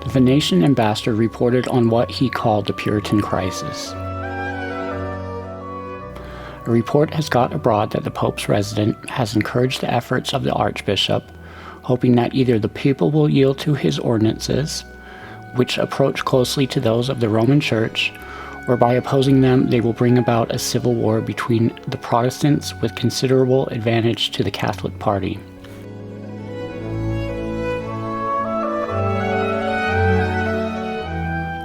The Venetian ambassador reported on what he called the Puritan crisis. A report has got abroad that the Pope's resident has encouraged the efforts of the archbishop, hoping that either the people will yield to his ordinances, which approach closely to those of the Roman Church, or by opposing them they will bring about a civil war between the Protestants with considerable advantage to the Catholic party.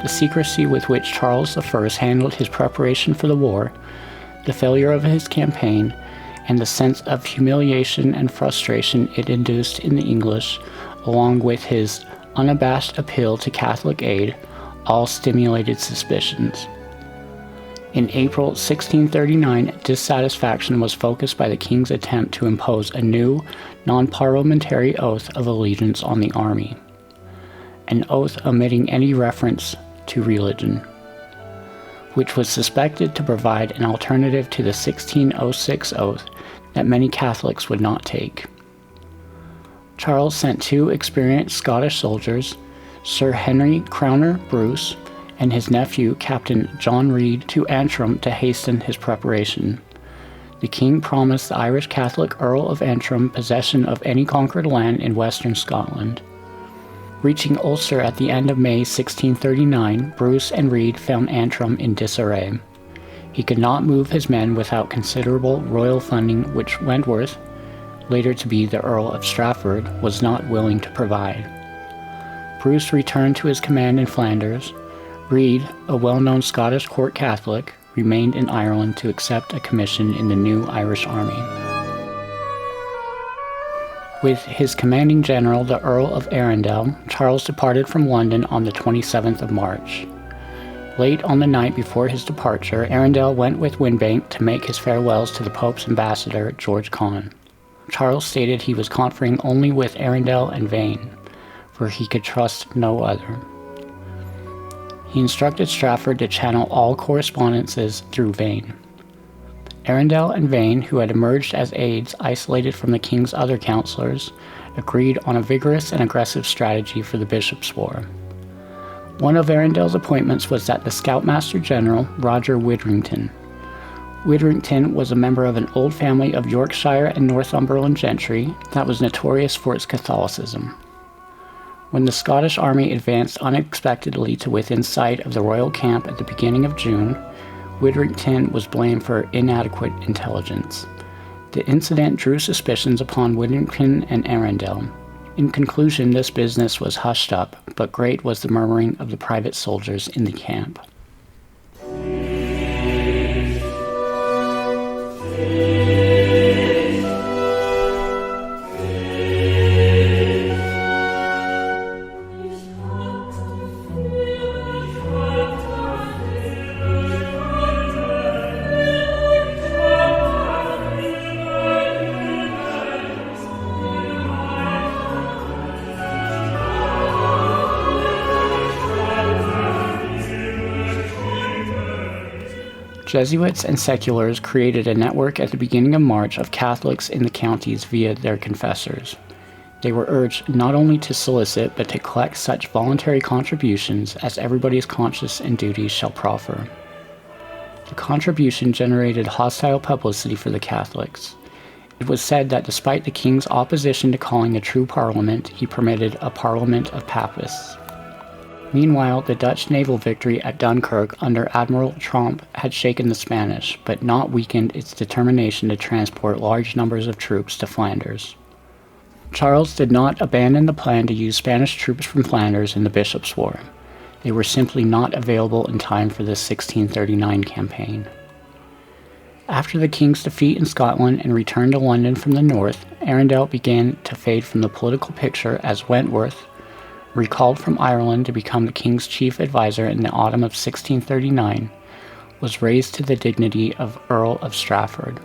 The secrecy with which Charles I handled his preparation for the war, the failure of his campaign, and the sense of humiliation and frustration it induced in the English, along with his unabashed appeal to Catholic aid, all stimulated suspicions. In April 1639, dissatisfaction was focused by the king's attempt to impose a new, non-parliamentary oath of allegiance on the army, an oath omitting any reference to religion, which was suspected to provide an alternative to the 1606 oath that many Catholics would not take. Charles sent 2 experienced Scottish soldiers, Sir Henry Crowner Bruce and his nephew Captain John Reade, to Antrim to hasten his preparation. The king promised the Irish Catholic Earl of Antrim possession of any conquered land in western Scotland. Reaching Ulster at the end of May 1639, Bruce and Reade found Antrim in disarray. He could not move his men without considerable royal funding, which Wentworth, later to be the Earl of Strafford, was not willing to provide. Bruce returned to his command in Flanders. Reade, a well-known Scottish court Catholic, remained in Ireland to accept a commission in the new Irish army. With his commanding general, the Earl of Arundel, Charles departed from London on the 27th of March. Late on the night before his departure, Arundel went with Windbank to make his farewells to the Pope's ambassador, George Conn. Charles stated he was conferring only with Arundel and Vane, for he could trust no other. He instructed Strafford to channel all correspondences through Vane. Arundel and Vane, who had emerged as aides isolated from the king's other counselors, agreed on a vigorous and aggressive strategy for the bishop's war. One of Arundel's appointments was that the Scoutmaster General, Roger Widdrington. Widdrington was a member of an old family of Yorkshire and Northumberland gentry that was notorious for its Catholicism. When the Scottish army advanced unexpectedly to within sight of the royal camp at the beginning of June, Widdrington was blamed for inadequate intelligence. The incident drew suspicions upon Widdrington and Arundel. In conclusion, this business was hushed up, but great was the murmuring of the private soldiers in the camp. Jesuits and seculars created a network at the beginning of March of Catholics in the counties via their confessors. They were urged not only to solicit but to collect such voluntary contributions as everybody's conscience and duty shall proffer. The contribution generated hostile publicity for the Catholics. It was said that despite the king's opposition to calling a true parliament, he permitted a parliament of papists. Meanwhile, the Dutch naval victory at Dunkirk under Admiral Tromp had shaken the Spanish, but not weakened its determination to transport large numbers of troops to Flanders. Charles did not abandon the plan to use Spanish troops from Flanders in the Bishop's War. They were simply not available in time for the 1639 campaign. After the king's defeat in Scotland and return to London from the north, Arundel began to fade from the political picture as Wentworth, recalled from Ireland to become the king's chief advisor in the autumn of 1639, was raised to the dignity of Earl of Strafford.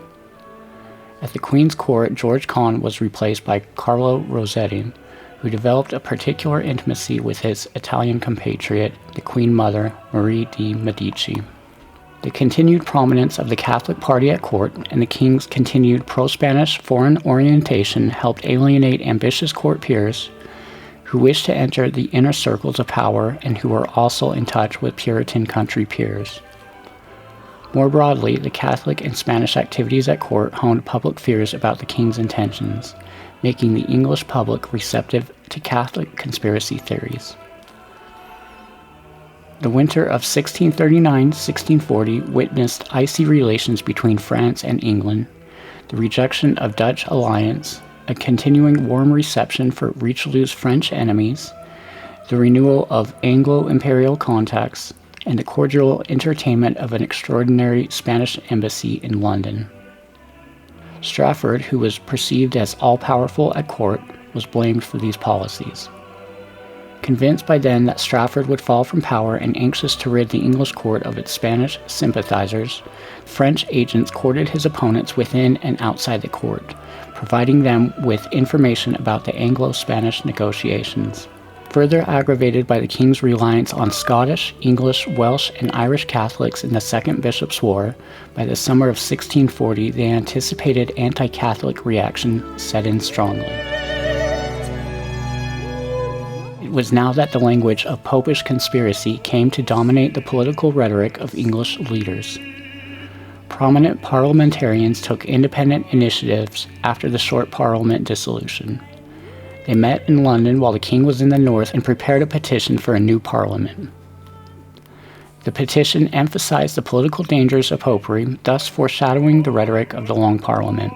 At the Queen's court, George Conn was replaced by Carlo Rossetti, who developed a particular intimacy with his Italian compatriot, the Queen Mother, Marie de' Medici. The continued prominence of the Catholic party at court and the king's continued pro-Spanish foreign orientation helped alienate ambitious court peers who wished to enter the inner circles of power and who were also in touch with Puritan country peers. More broadly, the Catholic and Spanish activities at court honed public fears about the king's intentions, making the English public receptive to Catholic conspiracy theories. The winter of 1639-1640 witnessed icy relations between France and England, the rejection of Dutch alliance, a continuing warm reception for Richelieu's French enemies, the renewal of Anglo-imperial contacts, and the cordial entertainment of an extraordinary Spanish embassy in London. Strafford, who was perceived as all-powerful at court, was blamed for these policies. Convinced by then that Strafford would fall from power and anxious to rid the English court of its Spanish sympathizers, French agents courted his opponents within and outside the court, providing them with information about the Anglo-Spanish negotiations. Further aggravated by the king's reliance on Scottish, English, Welsh, and Irish Catholics in the Second Bishops' War, by the summer of 1640 the anticipated anti-Catholic reaction set in strongly. It was now that the language of popish conspiracy came to dominate the political rhetoric of English leaders. Prominent parliamentarians took independent initiatives after the short Parliament dissolution. They met in London while the king was in the north and prepared a petition for a new parliament. The petition emphasized the political dangers of popery, thus foreshadowing the rhetoric of the Long Parliament.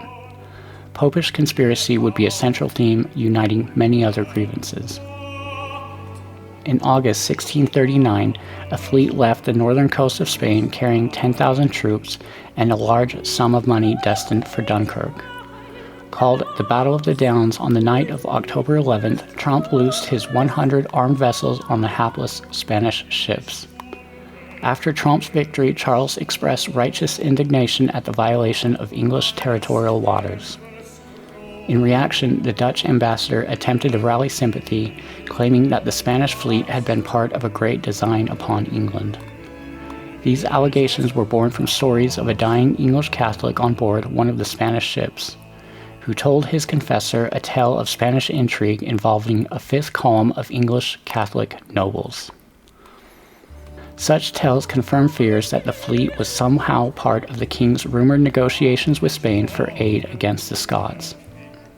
Popish conspiracy would be a central theme, uniting many other grievances. In August 1639, a fleet left the northern coast of Spain carrying 10,000 troops and a large sum of money destined for Dunkirk. Called the Battle of the Downs on the night of October 11th, Tromp loosed his 100 armed vessels on the hapless Spanish ships. After Tromp's victory, Charles expressed righteous indignation at the violation of English territorial waters. In reaction, the Dutch ambassador attempted to rally sympathy, claiming that the Spanish fleet had been part of a great design upon England. These allegations were born from stories of a dying English Catholic on board one of the Spanish ships, who told his confessor a tale of Spanish intrigue involving a fifth column of English Catholic nobles. Such tales confirmed fears that the fleet was somehow part of the king's rumored negotiations with Spain for aid against the Scots.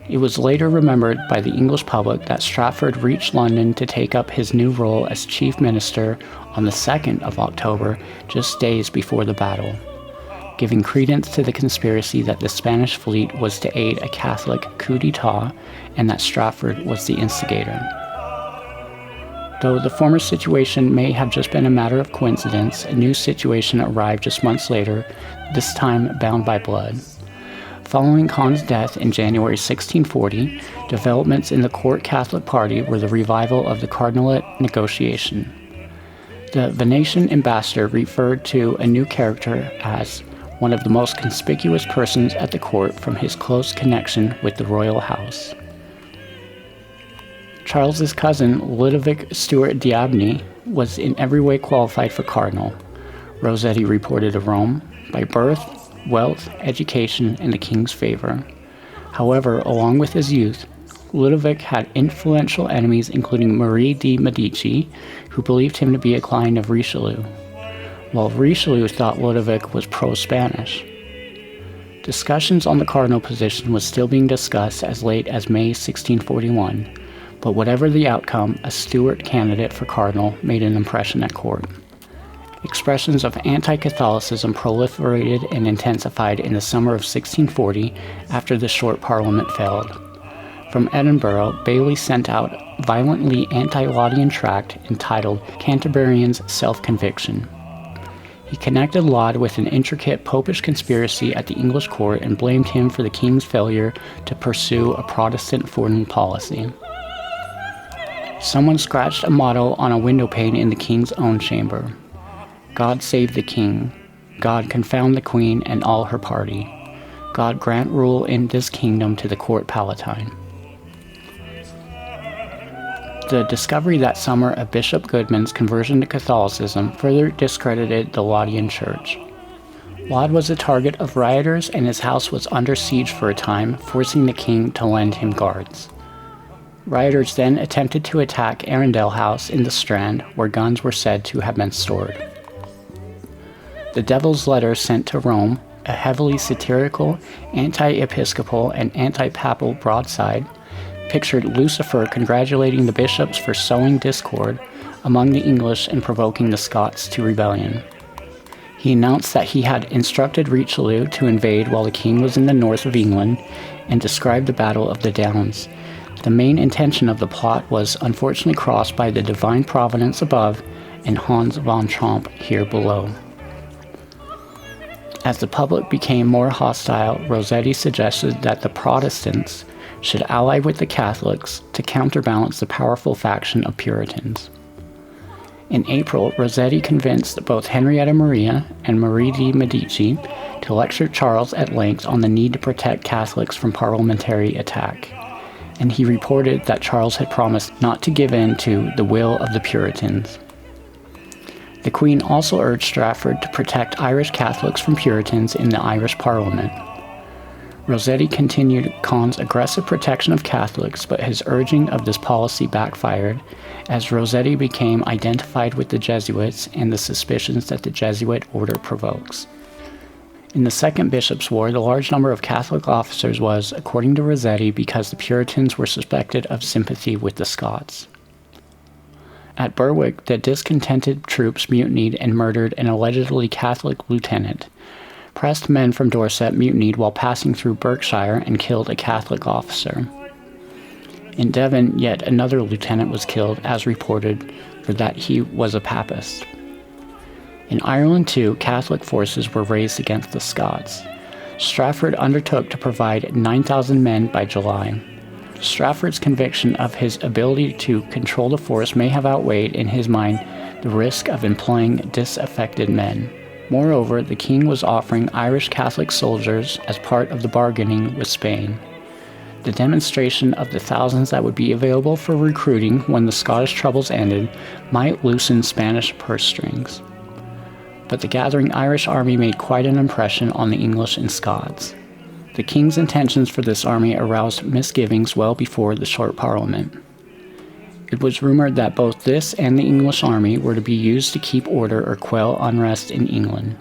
It was later remembered by the English public that Strafford reached London to take up his new role as chief minister on the 2nd of October, just days before the battle, giving credence to the conspiracy that the Spanish fleet was to aid a Catholic coup d'etat and that Strafford was the instigator. Though the former situation may have just been a matter of coincidence, a new situation arrived just months later, this time bound by blood. Following Khan's death in January 1640, developments in the court Catholic party were the revival of the cardinalate negotiation. The Venetian ambassador referred to a new character as one of the most conspicuous persons at the court from his close connection with the royal house. Charles's cousin, Ludovic Stuart d'Aubigny, was in every way qualified for cardinal, Rossetti reported of Rome, by birth, wealth, education, and the king's favor. However, along with his youth, Ludovic had influential enemies including Marie de Medici, who believed him to be a client of Richelieu, while Richelieu thought Ludovic was pro-Spanish. Discussions on the cardinal position was still being discussed as late as May 1641, but whatever the outcome, a Stuart candidate for cardinal made an impression at court. Expressions of anti-Catholicism proliferated and intensified in the summer of 1640 after the short parliament failed. From Edinburgh, Bailey sent out a violently anti-Laudian tract entitled Canterburyans' Self-Conviction. He connected Laud with an intricate popish conspiracy at the English court and blamed him for the king's failure to pursue a Protestant foreign policy. Someone scratched a motto on a windowpane in the king's own chamber: God save the king, God confound the queen and all her party, God grant rule in this kingdom to the court palatine. The discovery that summer of Bishop Goodman's conversion to Catholicism further discredited the Laudian Church. Laud was a target of rioters and his house was under siege for a time, forcing the king to lend him guards. Rioters then attempted to attack Arundel House in the Strand, where guns were said to have been stored. The Devil's Letter sent to Rome, a heavily satirical, anti-episcopal, and anti-papal broadside, pictured Lucifer congratulating the bishops for sowing discord among the English and provoking the Scots to rebellion. He announced that he had instructed Richelieu to invade while the king was in the north of England, and described the Battle of the Downs. The main intention of the plot was unfortunately crossed by the divine providence above and Hans von Tromp here below. As the public became more hostile, Rossetti suggested that the Protestants should ally with the Catholics to counterbalance the powerful faction of Puritans. In April, Rossetti convinced both Henrietta Maria and Marie de' Medici to lecture Charles at length on the need to protect Catholics from parliamentary attack, and he reported that Charles had promised not to give in to the will of the Puritans. The Queen also urged Strafford to protect Irish Catholics from Puritans in the Irish Parliament. Rossetti continued Con's aggressive protection of Catholics, but his urging of this policy backfired, as Rossetti became identified with the Jesuits and the suspicions that the Jesuit order provokes. In the Second Bishops' War, the large number of Catholic officers was, according to Rossetti, because the Puritans were suspected of sympathy with the Scots. At Berwick, the discontented troops mutinied and murdered an allegedly Catholic lieutenant. Pressed men from Dorset mutinied while passing through Berkshire and killed a Catholic officer. In Devon, yet another lieutenant was killed, as reported, for that he was a Papist. In Ireland, too, Catholic forces were raised against the Scots. Strafford undertook to provide 9,000 men by July. Strafford's conviction of his ability to control the force may have outweighed in his mind the risk of employing disaffected men. Moreover, the king was offering Irish Catholic soldiers as part of the bargaining with Spain. The demonstration of the thousands that would be available for recruiting when the Scottish troubles ended might loosen Spanish purse strings. But the gathering Irish army made quite an impression on the English and Scots. The king's intentions for this army aroused misgivings well before the short parliament. It was rumored that both this and the English army were to be used to keep order or quell unrest in England.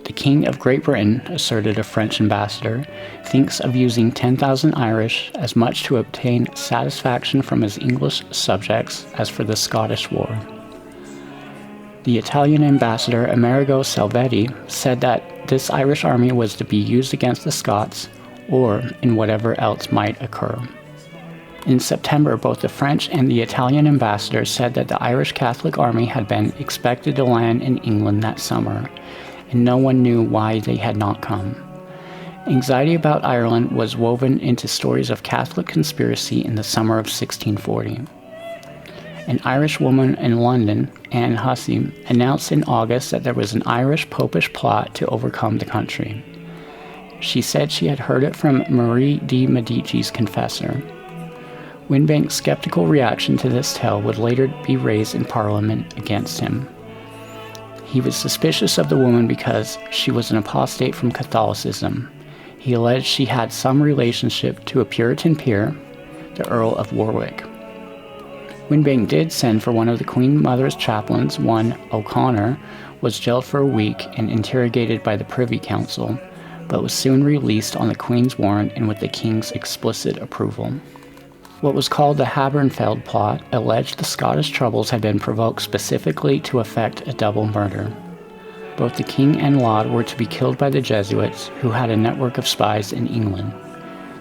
The King of Great Britain, asserted a French ambassador, thinks of using 10,000 Irish as much to obtain satisfaction from his English subjects as for the Scottish war. The Italian ambassador Amerigo Salvetti said that this Irish army was to be used against the Scots, or in whatever else might occur. In September, both the French and the Italian ambassadors said that the Irish Catholic army had been expected to land in England that summer, and no one knew why they had not come. Anxiety about Ireland was woven into stories of Catholic conspiracy in the summer of 1640. An Irish woman in London, Anne Hussey, announced in August that there was an Irish popish plot to overcome the country. She said she had heard it from Marie de' Medici's confessor. Winbank's skeptical reaction to this tale would later be raised in Parliament against him. He was suspicious of the woman because she was an apostate from Catholicism. He alleged she had some relationship to a Puritan peer, the Earl of Warwick. Winbank did send for one of the Queen Mother's chaplains, one O'Connor, was jailed for a week and interrogated by the Privy Council, but was soon released on the Queen's warrant and with the King's explicit approval. What was called the Habernfeld plot alleged the Scottish troubles had been provoked specifically to effect a double murder. Both the King and Laud were to be killed by the Jesuits, who had a network of spies in England.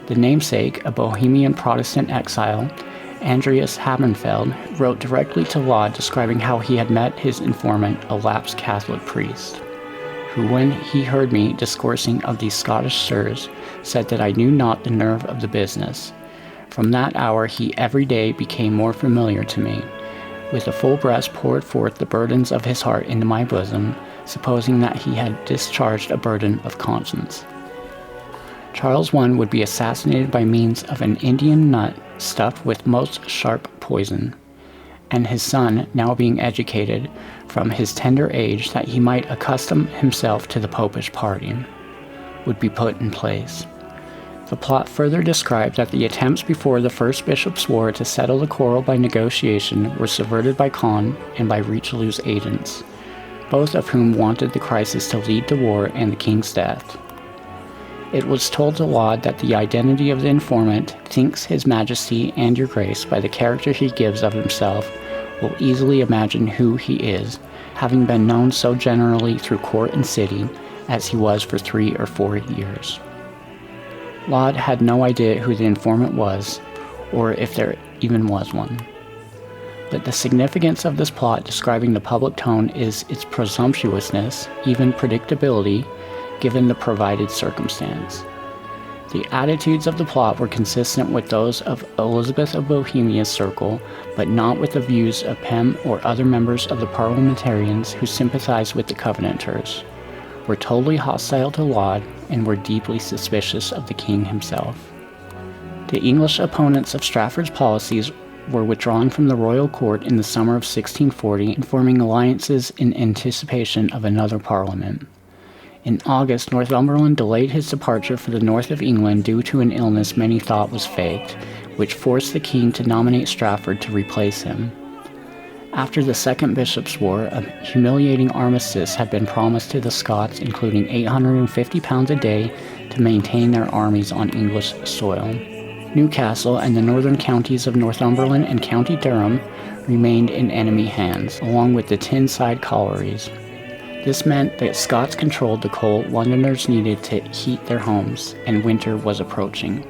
The namesake, a Bohemian Protestant exile, Andreas Habernfeld, wrote directly to Laud describing how he had met his informant, a lapsed Catholic priest, who, when he heard me discoursing of these Scottish sirs, said that I knew not the nerve of the business. From that hour he every day became more familiar to me. With a full breast poured forth the burdens of his heart into my bosom, supposing that he had discharged a burden of conscience. Charles I would be assassinated by means of an Indian nut stuffed with most sharp poison, and his son, now being educated from his tender age that he might accustom himself to the popish party, would be put in place. The plot further described that the attempts before the first bishop's war to settle the quarrel by negotiation were subverted by Con and by Richelieu's agents, both of whom wanted the crisis to lead to war and the king's death. It was told to Laud that the identity of the informant thinks His Majesty and your Grace, by the character he gives of himself, will easily imagine who he is, having been known so generally through court and city, as he was for 3 or 4 years. Laud had no idea who the informant was, or if there even was one. But the significance of this plot describing the public tone is its presumptuousness, even predictability, given the provided circumstance. The attitudes of the plot were consistent with those of Elizabeth of Bohemia's circle, but not with the views of Pem or other members of the parliamentarians who sympathized with the Covenanters, were totally hostile to Laud, and were deeply suspicious of the king himself. The English opponents of Strafford's policies were withdrawn from the royal court in the summer of 1640 and forming alliances in anticipation of another parliament. In August, Northumberland delayed his departure for the north of England due to an illness many thought was faked, which forced the king to nominate Strafford to replace him. After the Second Bishop's War, a humiliating armistice had been promised to the Scots, including £850 a day to maintain their armies on English soil. Newcastle and the northern counties of Northumberland and County Durham remained in enemy hands, along with the Tyneside collieries. This meant that Scots controlled the coal Londoners needed to heat their homes, and winter was approaching.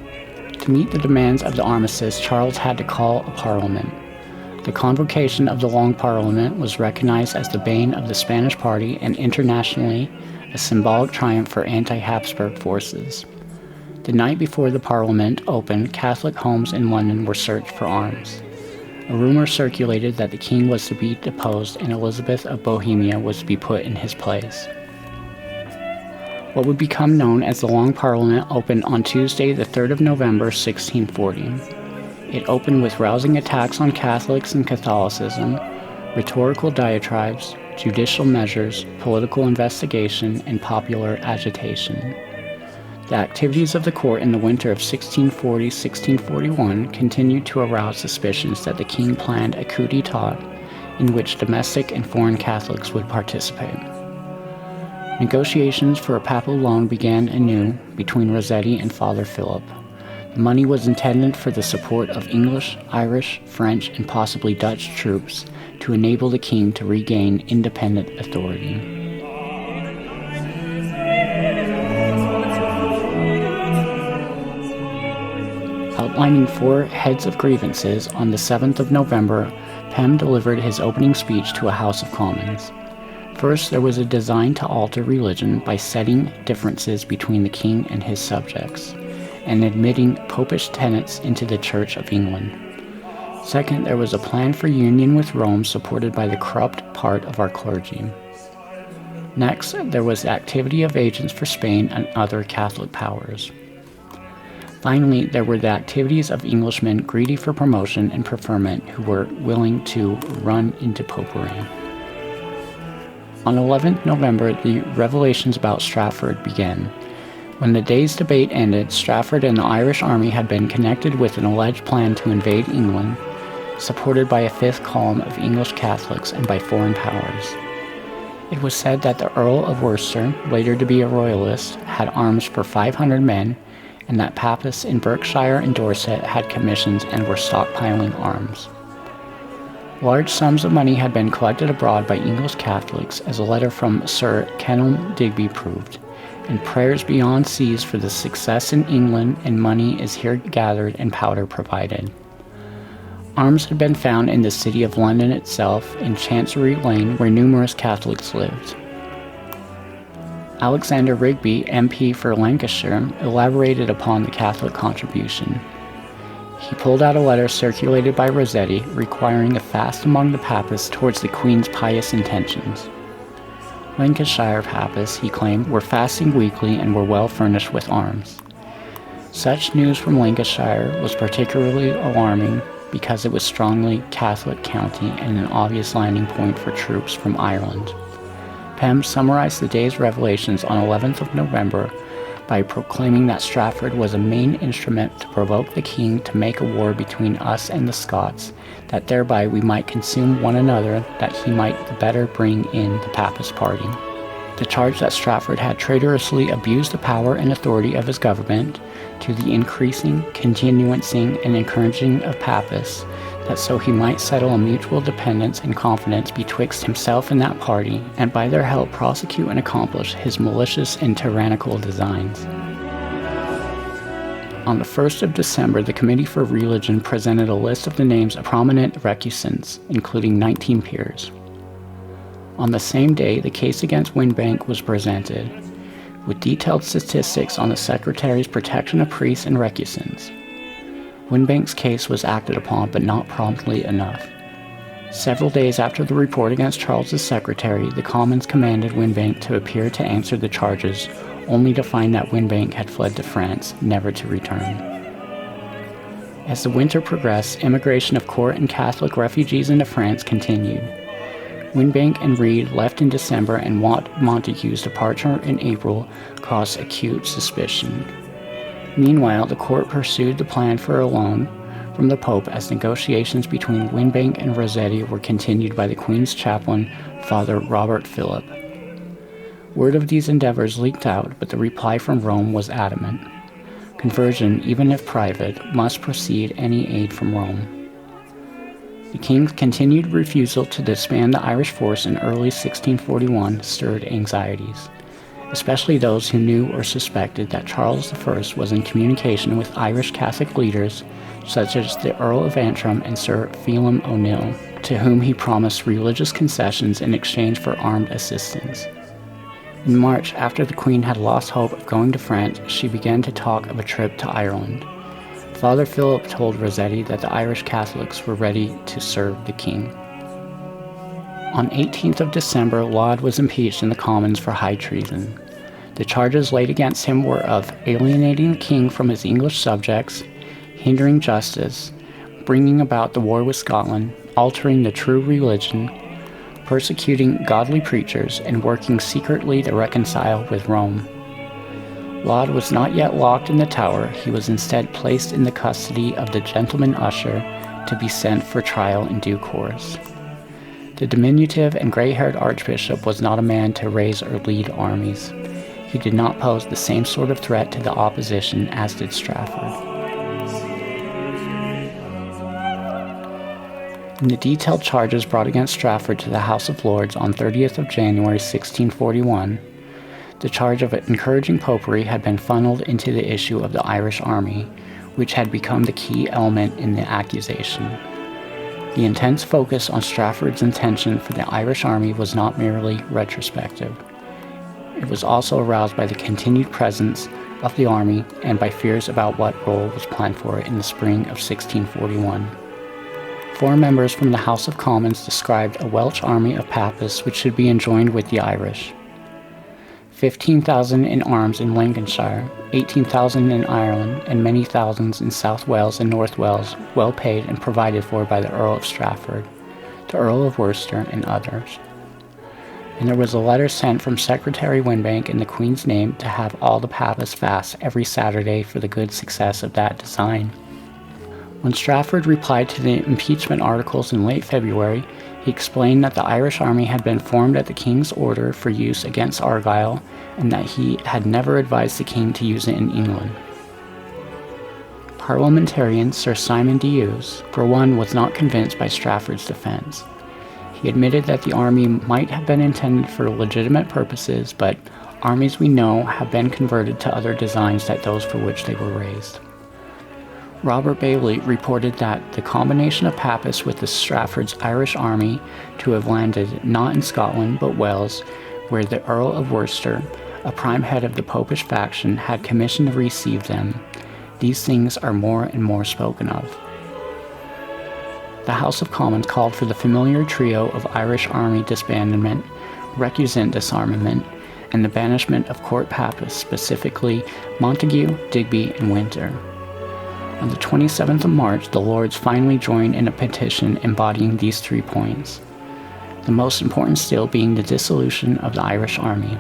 To meet the demands of the armistice, Charles had to call a parliament. The convocation of the Long Parliament was recognized as the bane of the Spanish party and internationally a symbolic triumph for anti-Habsburg forces. The night before the Parliament opened, Catholic homes in London were searched for arms. A rumor circulated that the king was to be deposed and Elizabeth of Bohemia was to be put in his place. What would become known as the Long Parliament opened on Tuesday, the 3rd of November, 1640. It opened with rousing attacks on Catholics and Catholicism, rhetorical diatribes, judicial measures, political investigation, and popular agitation. The activities of the court in the winter of 1640-1641 continued to arouse suspicions that the king planned a coup d'etat in which domestic and foreign Catholics would participate. Negotiations for a papal loan began anew between Rossetti and Father Philip. The money was intended for the support of English, Irish, French, and possibly Dutch troops to enable the king to regain independent authority. Outlining 4 heads of grievances, on the 7th of November, Pem delivered his opening speech to a House of Commons. First, there was a design to alter religion by setting differences between the king and his subjects, and admitting popish tenets into the Church of England. Second, there was a plan for union with Rome supported by the corrupt part of our clergy. Next, there was the activity of agents for Spain and other Catholic powers. Finally, there were the activities of Englishmen greedy for promotion and preferment who were willing to run into popery. On 11th November, the revelations about Strafford began. When the day's debate ended, Strafford and the Irish army had been connected with an alleged plan to invade England, supported by a fifth column of English Catholics and by foreign powers. It was said that the Earl of Worcester, later to be a royalist, had arms for 500 men, and that Papists in Berkshire and Dorset had commissions and were stockpiling arms. Large sums of money had been collected abroad by English Catholics, as a letter from Sir Kenelm Digby proved, and prayers beyond seas for the success in England, and money is here gathered and powder provided. Arms had been found in the city of London itself, in Chancery Lane, where numerous Catholics lived. Alexander Rigby, MP for Lancashire, elaborated upon the Catholic contribution. He pulled out a letter circulated by Rossetti requiring a fast among the Papists towards the Queen's pious intentions. Lancashire Papists, he claimed, were fasting weekly and were well furnished with arms. Such news from Lancashire was particularly alarming because it was a strongly Catholic county and an obvious landing point for troops from Ireland. Pem summarized the day's revelations on 11th of November by proclaiming that Strafford was a main instrument to provoke the king to make a war between us and the Scots, that thereby we might consume one another, that he might the better bring in the Papist party. The charge that Strafford had traitorously abused the power and authority of his government to the increasing, continuancing, and encouraging of Papists, that so he might settle a mutual dependence and confidence betwixt himself and that party, and by their help prosecute and accomplish his malicious and tyrannical designs. On the 1st of December, the Committee for Religion presented a list of the names of prominent recusants, including 19 peers. On the same day, the case against Winbank was presented, with detailed statistics on the Secretary's protection of priests and recusants. Winbank's case was acted upon, but not promptly enough. Several days after the report against Charles's secretary, the Commons commanded Winbank to appear to answer the charges, only to find that Winbank had fled to France, never to return. As the winter progressed, immigration of court and Catholic refugees into France continued. Winbank and Reade left in December, and Montague's departure in April caused acute suspicion. Meanwhile, the court pursued the plan for a loan from the Pope as negotiations between Winbank and Rossetti were continued by the Queen's chaplain, Father Robert Phillip. Word of these endeavors leaked out, but the reply from Rome was adamant. Conversion, even if private, must precede any aid from Rome. The king's continued refusal to disband the Irish force in early 1641 stirred anxieties, especially those who knew or suspected that Charles I was in communication with Irish Catholic leaders such as the Earl of Antrim and Sir Phelim O'Neill, to whom he promised religious concessions in exchange for armed assistance. In March, after the Queen had lost hope of going to France, she began to talk of a trip to Ireland. Father Philip told Rossetti that the Irish Catholics were ready to serve the king. On 18th of December, Laud was impeached in the Commons for high treason. The charges laid against him were of alienating the king from his English subjects, hindering justice, bringing about the war with Scotland, altering the true religion, persecuting godly preachers, and working secretly to reconcile with Rome. Laud was not yet locked in the Tower. He was instead placed in the custody of the gentleman usher to be sent for trial in due course. The diminutive and gray-haired archbishop was not a man to raise or lead armies. He did not pose the same sort of threat to the opposition as did Strafford. In the detailed charges brought against Strafford to the House of Lords on 30th of January 1641, the charge of encouraging popery had been funneled into the issue of the Irish army, which had become the key element in the accusation. The intense focus on Strafford's intention for the Irish army was not merely retrospective. It was also aroused by the continued presence of the army and by fears about what role was planned for it in the spring of 1641. 4 members from the House of Commons described a Welsh army of Papists which should be enjoined with the Irish. 15,000 in arms in Lancashire, 18,000 in Ireland, and many thousands in South Wales and North Wales, well paid and provided for by the Earl of Strafford, the Earl of Worcester, and others. And there was a letter sent from Secretary Winbank in the Queen's name to have all the Papists fast every Saturday for the good success of that design. When Strafford replied to the impeachment articles in late February, he explained that the Irish army had been formed at the king's order for use against Argyll, and that he had never advised the king to use it in England. Parliamentarian Sir Simon D'Ewes, for one, was not convinced by Strafford's defense. He admitted that the army might have been intended for legitimate purposes, but armies we know have been converted to other designs than those for which they were raised. Robert Bailey reported that the combination of Papists with the Strafford's Irish army to have landed not in Scotland but Wales, where the Earl of Worcester, a prime head of the Popish faction, had commissioned to receive them. These things are more and more spoken of. The House of Commons called for the familiar trio of Irish army disbandment, recusant disarmament, and the banishment of court Papists, specifically Montague, Digby, and Winter. On the 27th of March, the Lords finally joined in a petition embodying these 3 points, the most important still being the dissolution of the Irish army.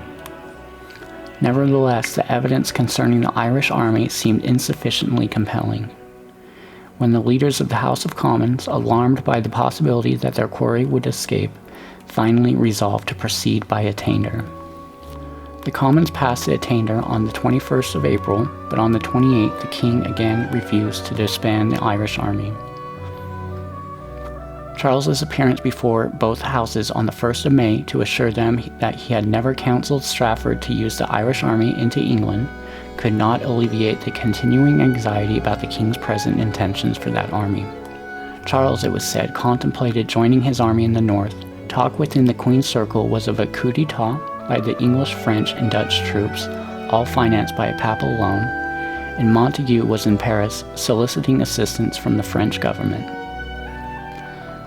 Nevertheless, the evidence concerning the Irish army seemed insufficiently compelling. When the leaders of the House of Commons, alarmed by the possibility that their quarry would escape, finally resolved to proceed by attainder. The Commons passed the attainder on the 21st of April, but on the 28th the King again refused to disband the Irish army. Charles's appearance before both houses on the 1st of May to assure them that he had never counselled Strafford to use the Irish army into England could not alleviate the continuing anxiety about the King's present intentions for that army. Charles, it was said, contemplated joining his army in the north. Talk within the Queen's circle was of a coup d'etat by the English, French, and Dutch troops, all financed by a papal loan, and Montague was in Paris soliciting assistance from the French government.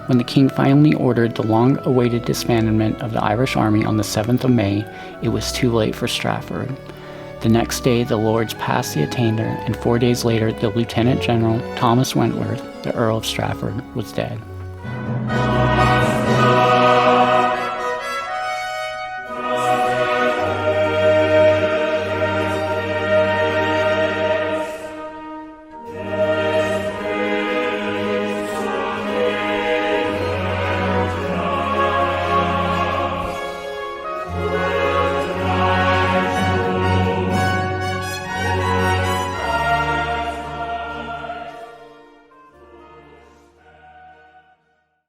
When the King finally ordered the long-awaited disbandment of the Irish army on the 7th of May, it was too late for Strafford. The next day the Lords passed the attainder, and 4 days later the Lieutenant General, Thomas Wentworth, the Earl of Strafford, was dead.